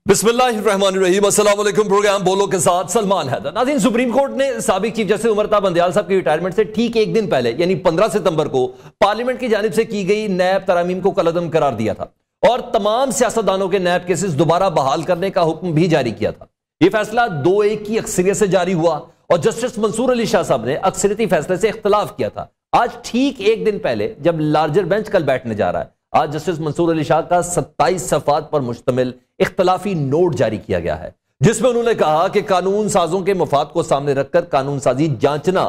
बिस्मिल्लाहिर्रहमानिर्रहीम, अस्सलाम वालेकुम। प्रोग्राम बोलो के साथ सलमान हैदर। नाज़रीन, सुप्रीम कोर्ट ने साबिक चीफ जस्टिस उमर ता बंदयाल साहब की रिटायरमेंट से ठीक एक दिन पहले यानी 15 सितंबर को पार्लियामेंट की जानिब से की गई नैब तरामीम को कलअदम करार दिया था और तमाम सियासतदानों के नैब केसेस दोबारा बहाल करने का हुक्म भी जारी किया था। यह फैसला 2-1 की अक्सरियत से जारी हुआ और जस्टिस मंसूर अली शाह साहब ने अक्सरियती फैसले से इख्तलाफ किया था। आज ठीक एक दिन पहले जब लार्जर बेंच कल बैठने जा रहा है, आज जस्टिस मंसूर अली शाह का 27 सफ़ात पर मुश्तमिल इख्तलाफी नोट जारी किया गया है, जिसमें उन्होंने कहा कि कानून साजों के मफाद को सामने रखकर कानून साजी जांचना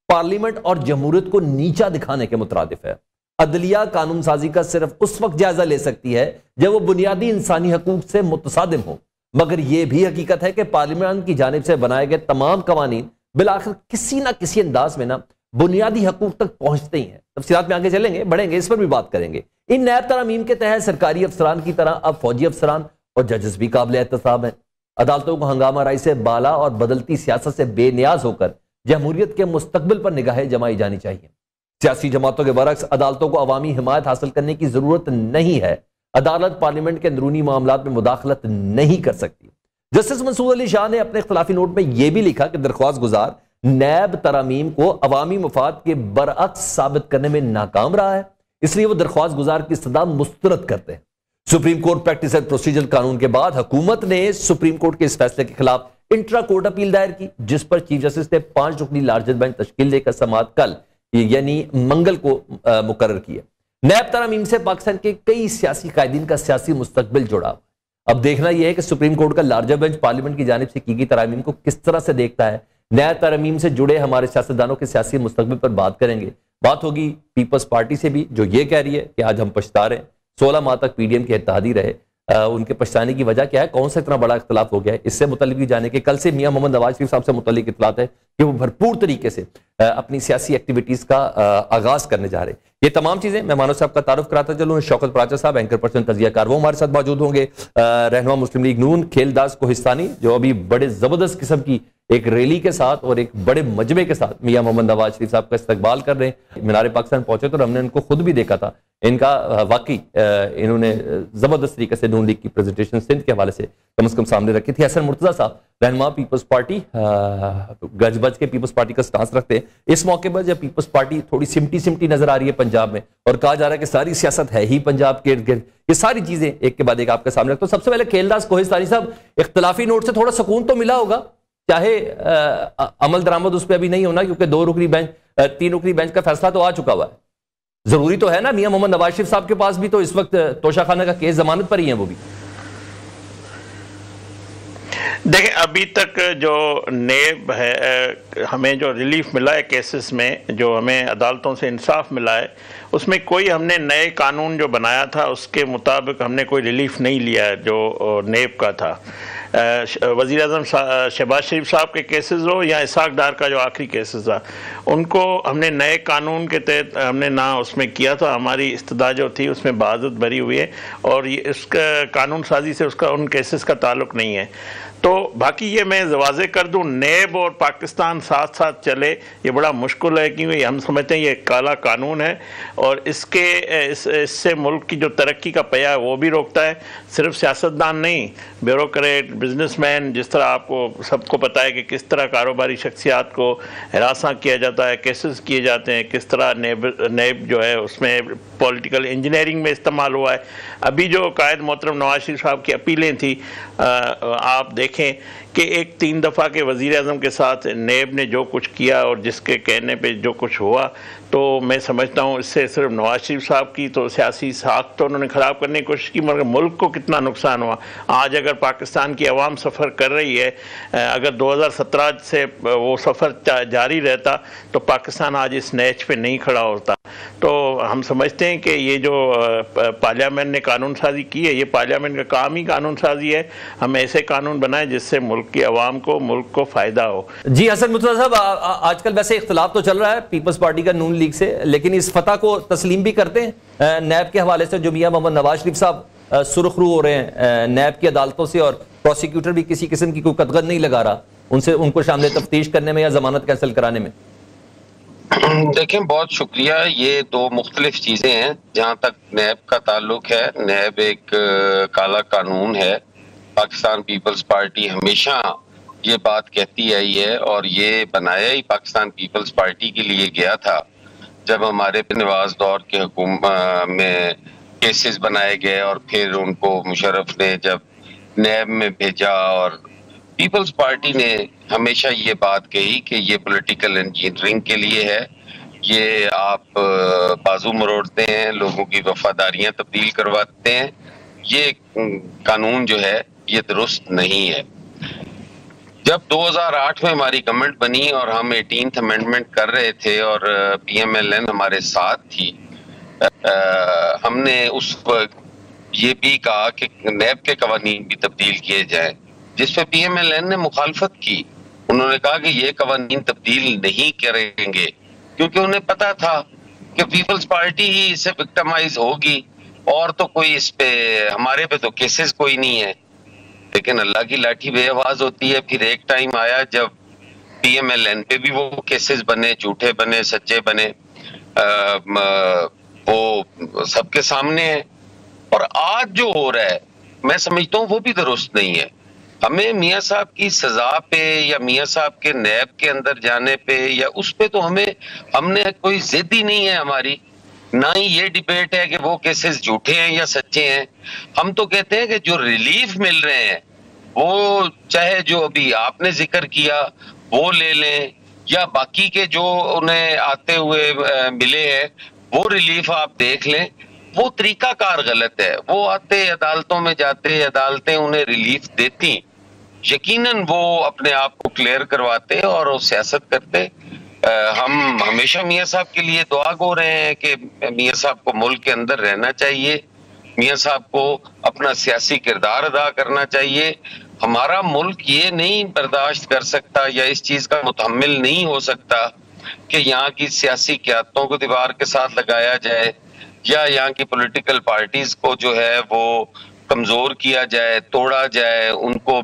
पार्लियामेंट और जमहूरियत को नीचा दिखाने के मुतरादिफ है। अदलिया कानून साजी का सिर्फ उस वक्त जायजा ले सकती है जब वो बुनियादी इंसानी हकूक से मुतसादिम हो, मगर यह भी हकीकत है कि पार्लियामेंट की जानिब से बनाए गए तमाम कवानीन बिलाखिर किसी ना किसी अंदाज में ना बुनियादी हकूक तक पहुंचते ही हैं। तफसीलात में आगे चलेंगे, बढ़ेंगे, इस पर भी बात करेंगे। इन नैब तरामीम के तहत सरकारी अफसरान की तरह अब फौजी अफसरान और जजेस भी काबिल एहतसाब हैं। अदालतों को हंगामा राई से बाला और बदलती सियासत से बेनियाज होकर जमहूरियत के मुस्तकबिल पर निगाहें जमाई जानी चाहिए। सियासी जमातों के बरक्स अदालतों को अवामी हिमायत हासिल करने की जरूरत नहीं है। अदालत पार्लियामेंट के अंदरूनी मामलात में मुदाखलत नहीं कर सकती। जस्टिस मंसूर अली शाह ने अपने इख्तलाफी नोट में यह भी लिखा कि दरख्वास्त गुजार नैब तरामीम को अवामी मफाद के बरअक्स साबित करने में नाकाम रहा है, इसलिए वो दरख्वास्त गुजार की सदा मुस्तरद करते हैं। Supreme court practice and procedure कानून के बाद हुकूमत ने सुप्रीम कोर्ट के इस फैसले के खिलाफ इंट्रा कोर्ट अपील दायर की, जिस पर चीफ जस्टिस ने 5 रुकनी लार्जर बेंच तश्कील देकर समाअत कल यानी मंगल को मुकर्रर किया। नैब तरामीम से पाकिस्तान के कई सियासी कायदीन का सियासी मुस्तकबिल जुड़ा। अब देखना यह है कि सुप्रीम कोर्ट का लार्जर बेंच पार्लियामेंट की जानिब से की गई तरामीम को किस तरह से देखता है। नैब तरामीम से जुड़े हमारे सियासतदानों के सियासी मुस्तकबिल पर बात करेंगे। बात होगी पीपल्स पार्टी से भी, जो ये कह रही है कि आज हम पछता रहे हैं, 16 माह तक पीडीएम के इत्तेहादी रहे, उनके पछताने की वजह क्या है, कौन सा इतना बड़ा इख्तलाफ हो गया है, इससे मुतल्लिक भी जाने के कल से मियां मोहम्मद नवाज शरीफ साहब से मुतल्लिक इत्तलात है कि वो भरपूर तरीके से अपनी सियासी एक्टिविटीज का आगाज करने जा रहे हैं। ये तमाम चीजें मैं मानव साहब का तारुफ कराता चलूँ। शौकत पराचा साहब एंकर पर्सन तजियाकार वो हमारे साथ मौजूद होंगे। रहनुमा मुस्लिम लीग नून खेलदास कोहिस्तानी, जो अभी बड़े जबरदस्त किस्म की एक रैली के साथ और एक बड़े मजमे के साथ मियां मोहम्मद नवाज शरीफ साहब का इस्तकबाल कर रहे हैं। मीनार पाकिस्तान पहुंचे तो हमने इनको खुद भी देखा था। इनका वाकई इन्होंने जबरदस्त तरीके से नून लीग की प्रेजेंटेशन सिंध के हवाले से कम सामने रखी थी। हसन मुर्तजा साहब रहनुमा पीपल्स पार्टी, गजबज के पीपल्स पार्टी का स्टांस रखते हैं। इस मौके पर जब पीपल्स पार्टी थोड़ी सिमटी नजर आ रही है पंजाब में और कहा जा रहा है कि सारी सियासत है ही पंजाब के इर्द गिर्द, ये सारी चीजें एक के बाद एक आपके सामने रखते। तो सबसे पहले खेलदास कोहिस्तानी साहब, इख्तलाफी नोट से थोड़ा सुकून तो मिला होगा, चाहे अमल दरामद उस पर अभी नहीं होना क्योंकि 2 रुकनी बेंच 3 रुकनी बेंच का फैसला तो आ चुका हुआ है। जरूरी तो है ना, मियां मोहम्मद नवाज शरीफ साहब के पास भी तो इस वक्त तोशाखाना का केस जमानत पर ही है। वो भी देखें, अभी तक जो नेब है, हमें जो रिलीफ मिला है केसेस में, जो हमें अदालतों से इंसाफ मिला है, उसमें कोई हमने नए कानून जो बनाया था उसके मुताबिक हमने कोई रिलीफ नहीं लिया है जो नेब का था। वज़ीर आज़म शहबाज शरीफ साहब के केसेस हो या इसाक डार का जो आखिरी केसेस था, उनको हमने नए कानून के तहत हमने ना उसमें किया था। हमारी इस्तदा जो थी उसमें बहादत भरी हुई है और ये इसका कानून साजी से उसका उन केसेस का ताल्लुक़ नहीं है। तो बाकी ये मैं वाज़े कर दूं, नेब और पाकिस्तान साथ साथ चले ये बड़ा मुश्किल है, क्योंकि हम समझते हैं ये काला कानून है और इससे मुल्क की जो तरक्की का पया है वो भी रोकता है। सिर्फ सियासतदान नहीं, ब्यूरोक्रेट, बिजनेसमैन, जिस तरह आपको सबको पता है कि किस तरह कारोबारी शख्सियात को हरासा किया जाता है, केसेस किए जाते हैं, किस तरह नेब जो है उसमें पॉलिटिकल इंजीनियरिंग में इस्तेमाल हुआ है। अभी जो कायद मोहतरम नवाज शरीफ साहब की अपीलें थी, आप देखें कि एक 3 दफ़ा के वज़ीर आज़म के साथ नेब ने जो कुछ किया और जिसके कहने पे जो कुछ हुआ, तो मैं समझता हूँ इससे सिर्फ नवाज शरीफ साहब की तो सियासी साख तो उन्होंने ख़राब करने की कोशिश की, मगर मुल्क को कितना नुकसान हुआ। आज अगर पाकिस्तान की आवाम सफ़र कर रही है, अगर 2017 से वो सफ़र जारी रहता तो पाकिस्तान आज इस नैच पे नहीं खड़ा होता। तो हम समझते हैं कि ये जो पार्लियामेंट ने कानून साजी की है, ये पार्लियामेंट का काम ही कानून साजी है। हम ऐसे कानून बनाए जिससे मुल्क की आवाम को, मुल्क को फ़ायदा हो। जी हसन मुर्तज़ा साहब, आजकल वैसे इख्तलाफ तो चल रहा है पीपल्स पार्टी का नून लीग से, लेकिन इस फतह को तस्लीम भी करते हैं नैब के हवाले से, जो मियां मोहम्मद नवाज शरीफ साहब सुरखरू हो रहे हैं नैब की अदालतों से और प्रोसिक्यूटर भी किसी किस्म की कोई कतगन नहीं लगा रहा उनको शामिल तफ्तीश करने में या जमानत कैंसिल कराने में। देखें, बहुत शुक्रिया। ये 2 मुख्तलिफ चीज़ें हैं। जहाँ तक नैब का ताल्लुक है, नैब एक काला कानून है पाकिस्तान पीपल्स पार्टी हमेशा ये बात कहती आई है और ये बनाया ही पाकिस्तान पीपल्स पार्टी के लिए गया था। जब हमारे नवाज दौर के हुकूमत में केसेस बनाए गए और फिर उनको मुशर्रफ ने जब नैब में भेजा, और पीपल्स पार्टी ने हमेशा ये बात कही कि ये पॉलिटिकल इंजीनियरिंग के लिए है, ये आप बाजू मरोड़ते हैं, लोगों की वफादारियां तब्दील करवाते हैं, ये कानून जो है ये दुरुस्त नहीं है। जब 2008 में हमारी गवर्नमेंट बनी और हम 18th अमेंडमेंट कर रहे थे और PMLN हमारे साथ थी, हमने उस वक्त ये भी कहा कि नैब के कवानीन भी तब्दील किए जाएं, जिस पे PMLN ने मुखालफत की। उन्होंने कहा कि ये कवानीन तब्दील नहीं करेंगे क्योंकि उन्हें पता था कि पीपल्स पार्टी ही इससे विक्टिमाइज होगी और तो कोई इस पे, हमारे पे तो केसेस कोई नहीं है। लेकिन अल्लाह की लाठी बेआवाज होती है। फिर एक टाइम आया जब PMLN पे भी वो केसेस बने, झूठे बने, सच्चे बने, वो सबके सामने है। और आज जो हो रहा है मैं समझता हूँ वो भी दुरुस्त नहीं है। हमें मियाँ साहब की सजा पे या मियाँ साहब के नैब के अंदर जाने पे या उस पे तो हमने कोई जिद ही नहीं है हमारी, ना ही ये डिबेट है कि वो केसेस झूठे हैं या सच्चे हैं। हम तो कहते हैं कि जो रिलीफ मिल रहे हैं वो चाहे जो अभी आपने जिक्र किया वो ले लें या बाकी के जो उन्हें आते हुए मिले हैं वो रिलीफ आप देख लें। वो तरीकाकार गलत है। वो आते अदालतों में जाते, अदालतें उन्हें रिलीफ देती, यकीनन वो अपने आप को क्लियर करवाते और वो सियासत करते। हम हमेशा मियाँ साहब के लिए दुआ गो रहे हैं कि मियाँ साहब को मुल्क के अंदर रहना चाहिए, मियाँ साहब को अपना सियासी किरदार अदा करना चाहिए। हमारा मुल्क ये नहीं बर्दाश्त कर सकता या इस चीज का मुतहम्मिल नहीं हो सकता कि यहाँ की सियासी क़यादतों को दीवार के साथ लगाया जाए या यहाँ की पॉलिटिकल पार्टीज को जो है वो कमजोर किया जाए, तोड़ा जाए, उनको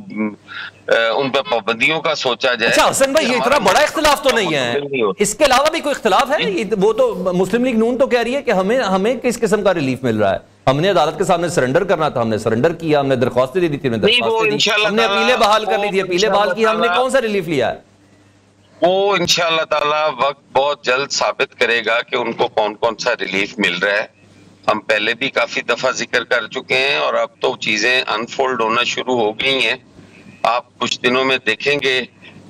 उन पर पाबंदियों का सोचा जाए। अच्छा हसन भाई, ये इतना बड़ा इख्तिलाफ तो नहीं है, इसके अलावा भी कोई इख्तिलाफ है? वो तो मुस्लिम लीग नून तो कह रही है कि हमें किस किस्म का रिलीफ मिल रहा है। हमने अदालत के सामने सरेंडर करना था, हमने सरेंडर किया, हमने दरख्वास्तें दे दी थी, हमने अपीलें बहाल कर ली थी, अपीलें बहाल की, हमने कौन सा रिलीफ लिया है? वो इंशाअल्लाह ताला वक्त बहुत जल्द साबित करेगा कि उनको कौन कौन सा रिलीफ मिल रहा है। हम पहले भी काफी दफा जिक्र कर चुके हैं और अब तो चीजें अनफोल्ड होना शुरू हो गई हैं। आप कुछ दिनों में देखेंगे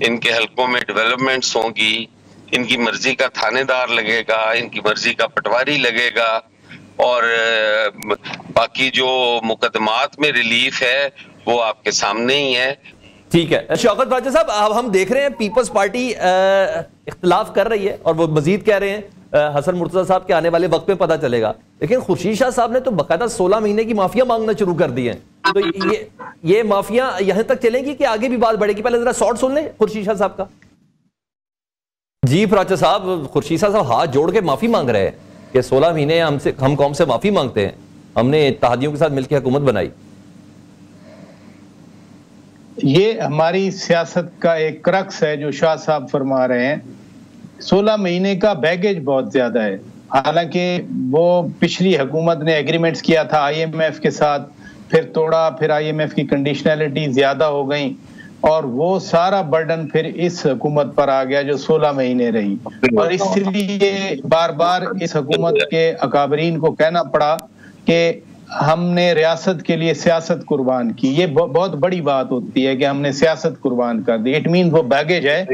इनके हलकों में डेवलपमेंट्स होंगी, इनकी मर्जी का थानेदार लगेगा, इनकी मर्जी का पटवारी लगेगा और बाकी जो मुकदमात में रिलीफ है वो आपके सामने ही है। ठीक है शौकत बाजा साहब, अब हम देख रहे हैं पीपल्स पार्टी इख्तिलाफ कर रही है और वो मजीद कह रहे हैं हसन मुर्तजा साहब के आने वाले वक्त में पता चलेगा, लेकिन खुर्शीद शाह साहब ने तो बाकायदा 16 महीने की माफिया मांगना शुरू कर दी है। तो ये माफिया यहां तक चलेगी कि आगे भी बात बढ़ेगी? पहले जरा शॉर्ट सुन ले खुर्शीद शाह साहब का। जी फराचा साहब, खुर्शीद शाह साहब हाथ जोड़ के माफी मांग रहे हैं कि 16 महीने हम कौम से माफी मांगते हैं, हमने इत्तेहादियों के साथ मिलकर हुकूमत बनाई। ये हमारी सियासत का एक क्रक्स है जो शाह साहब फरमा रहे हैं। 16 महीने का बैगेज बहुत ज्यादा है। हालांकि वो पिछली हुकूमत ने एग्रीमेंट्स किया था IMF के साथ, फिर तोड़ा, फिर IMF की कंडीशनैलिटी ज्यादा हो गई और वो सारा बर्डन फिर इस हुकूमत पर आ गया जो 16 महीने रही। और इसलिए बार बार इस हुकूमत के अकाबरीन को कहना पड़ा कि हमने रियासत के लिए सियासत कुर्बान की। ये बहुत बड़ी बात होती है कि हमने सियासत कुर्बान कर दी। इट मीन वो बैगेज है।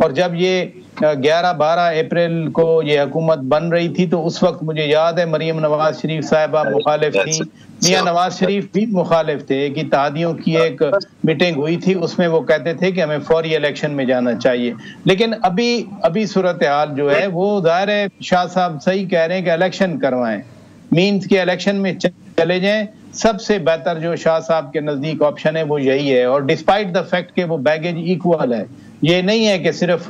और जब ये 11-12 अप्रैल को ये हुकूमत बन रही थी तो उस वक्त मुझे याद है मरियम नवाज शरीफ साहिबा मुखालिफ थी, मियां नवाज शरीफ भी मुखालिफ थे। कि इत्तेहादियों की एक मीटिंग हुई थी, उसमें वो कहते थे कि हमें फौरी इलेक्शन में जाना चाहिए। लेकिन अभी सूरत हाल जो है वो जाहिर है शाह साहब सही कह रहे हैं कि इलेक्शन करवाएं, मीन्स के इलेक्शन में चले जाएं। सबसे बेहतर जो शाह साहब के नजदीक ऑप्शन है वो यही है। और डिस्पाइट द फैक्ट के वो बैगेज इक्वल है, ये नहीं है कि सिर्फ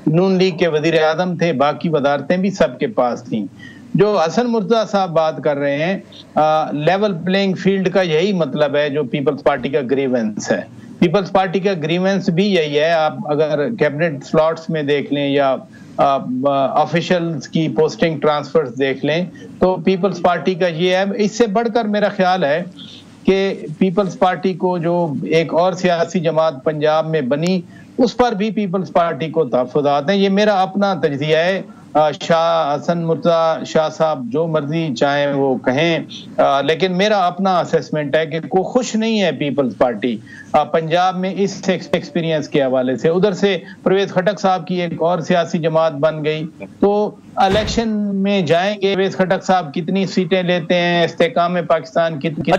नून लीग के वजीर आजम थे, बाकी वजारतें भी सबके पास थी। जो हसन मुर्तजा साहब बात कर रहे हैं लेवल प्लेइंग फील्ड का, यही मतलब है जो पीपल्स पार्टी का ग्रीवेंस है। पीपल्स पार्टी का ग्रीवेंस भी यही है। आप अगर कैबिनेट स्लॉट्स में देख लें या ऑफिशियल्स की पोस्टिंग ट्रांसफर्स देख लें तो पीपल्स पार्टी का ये है। इससे बढ़कर मेरा ख्याल है कि पीपल्स पार्टी को जो एक और सियासी जमात पंजाब में बनी उस पर भी पीपल्स पार्टी को तहफ़्फ़ुज़ात हैं। ये मेरा अपना तजज़िया है। शाह हसन मुर्तज़ा शाह साहब जो मर्जी चाहें वो कहें, लेकिन मेरा अपना असेसमेंट है कि कोई खुश नहीं है पीपल्स पार्टी पंजाब में इस एक्सपीरियंस के हवाले से। उधर से परवेज खटक साहब की एक और सियासी जमात बन गई, तो इलेक्शन में जाएंगे परवेज खटक साहब कितनी सीटें लेते हैं, इस्तेकाम पाकिस्तान कितनी